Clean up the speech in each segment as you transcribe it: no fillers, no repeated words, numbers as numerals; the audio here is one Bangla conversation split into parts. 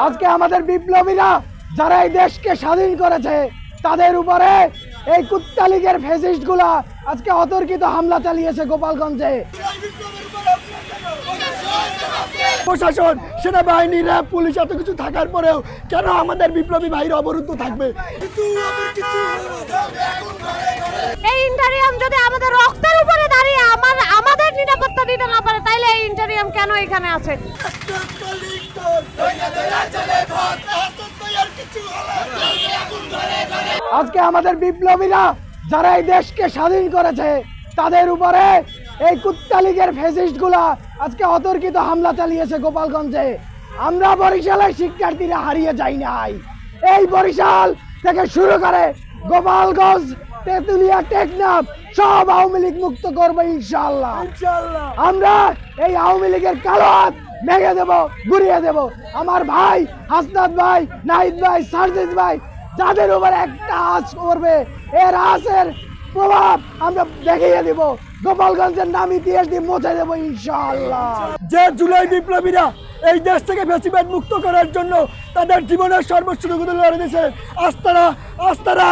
আজকে আমাদের বিপ্লবীরা যারা এই দেশকে স্বাধীন করেছে তাদের উপরে এই কুত্তা লীগের ফ্যাসিস্ট গুলা আজকে অতর্কিত হামলা চালিয়েছে গোপালগঞ্জে। প্রশাসন, সেনাবাহিনী, র্যাব, পুলিশ এত কিছু থাকার পরেও কেন আমাদের বিপ্লবী ভাইরা অবরুদ্ধ থাকবে? এই ইন্টারিয়াম যদি আমাদের রক্তের উপরে দাঁড়িয়ে আমাদের নিরাপত্তা দিতে না পারে তাইলে এই ইন্টারিয়াম কেন এখানে আছে? আজকে আমাদের বিপ্লবীরা যারা এই দেশকে স্বাধীন করেছে তাদের উপরে এই কুত্তা লীগের ফ্যাসিস্ট গুলা আজকে অতর্কিত হামলা চালিয়েছে গোপালগঞ্জে। আমরা বরিশালের শিক্ষার্থীরা হারিয়ে যাই নাই। এই বরিশাল থেকে শুরু করে গোপালগঞ্জ, তেতুলিয়া, টেকনাফ সব আওয়ামী লীগ মুক্ত করবো ইনশাআল্লাহ। আমরা এই আওয়ামী লীগের কালো হাত ভেঙে দেব, গুড়িয়ে দেব। আমার ভাই হাসনাত ভাই, নাহিদ ভাই, সার্জিস ভাই যাদের উপর একটা আঁচ করবে এর আঁচের প্রভাব আমরা দেখিয়ে দিব। গোপালগঞ্জের নাম ইতিহাস দিয়ে মুছে দেব ইনশাআল্লাহ। যে জুলাই বিপ্লবীরা এই দেশ থেকে ফ্যাসিবাদ মুক্ত করার জন্য তাদের জীবনের সর্বোচ্চ লড়ে দিয়েছে, আস্তারা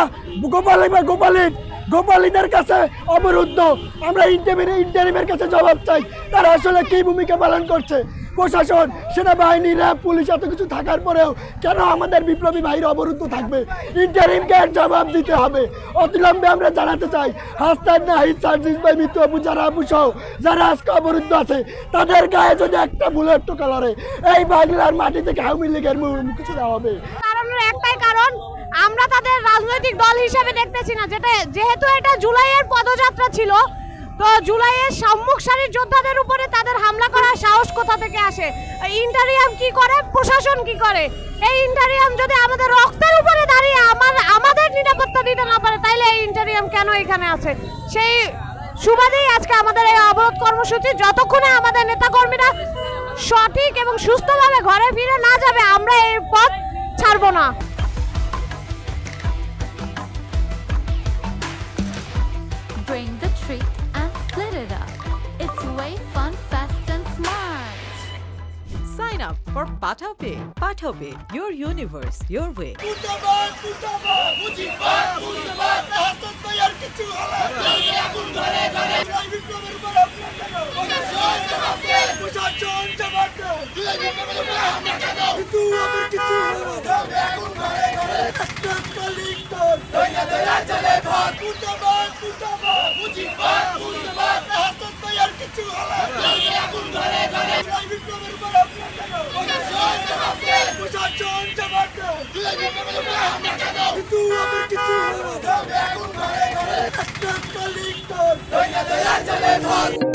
গোপালীদের কাছে অবরুদ্ধ। আমরা ইন্টারিমের কাছে জবাব চাই, তারা আসলে কি ভূমিকা পালন করছে। প্রশাসন, সেনাবাহিনী, র্যাব, পুলিশ এত কিছু থাকার পরেও কেন আমাদের বিপ্লবী ভাইরা অবরুদ্ধ থাকবে? ইন্টারিমকে জবাব দিতে হবে। অবিলম্বে আমরা জানাতে চাই হাসনাত, নাহিদ, সার্জিস ভাই, মিতু আপু, যারা আপু সহ যারা আজকে অবরুদ্ধ আছে তাদের গায়ে যদি একটা বুলেট টোকা লড়ে এই বাংলার মাটি থেকে আওয়ামী লীগের কিছু দেওয়া হবে। একটাই কারণ, আমরা তাদের রাজনৈতিক দল হিসেবে দেখতেছি না। যেহেতু এটা জুলাইয়ের পদযাত্রা ছিল, তো জুলাইয়ের সম্মুখ সারির যোদ্ধাদের উপরে তাদের হামলা করার সাহস কোথা থেকে আসে? ইন্টারিয়াম কি করে, প্রশাসন কি করে? এই ইন্টারিয়াম যদি আমাদের রক্তের উপরে দাঁড়িয়ে আমাদের নিরাপত্তা দিতে না পারে তাইলে এই ইন্টারিয়াম কেন এখানে আছে? সেই সুবাদেই আজকে আমাদের এই অবরোধ কর্মসূচি। যতক্ষণে আমাদের নেতাকর্মীরা সঠিক এবং সুস্থভাবে ঘরে ফিরে না যাবে আমরা এই পথ ছাড়বো না। Bring the treat and split it up. It's way fun, fast and smart. Sign up for PathaPay. PathaPay, your universe, your way. Chale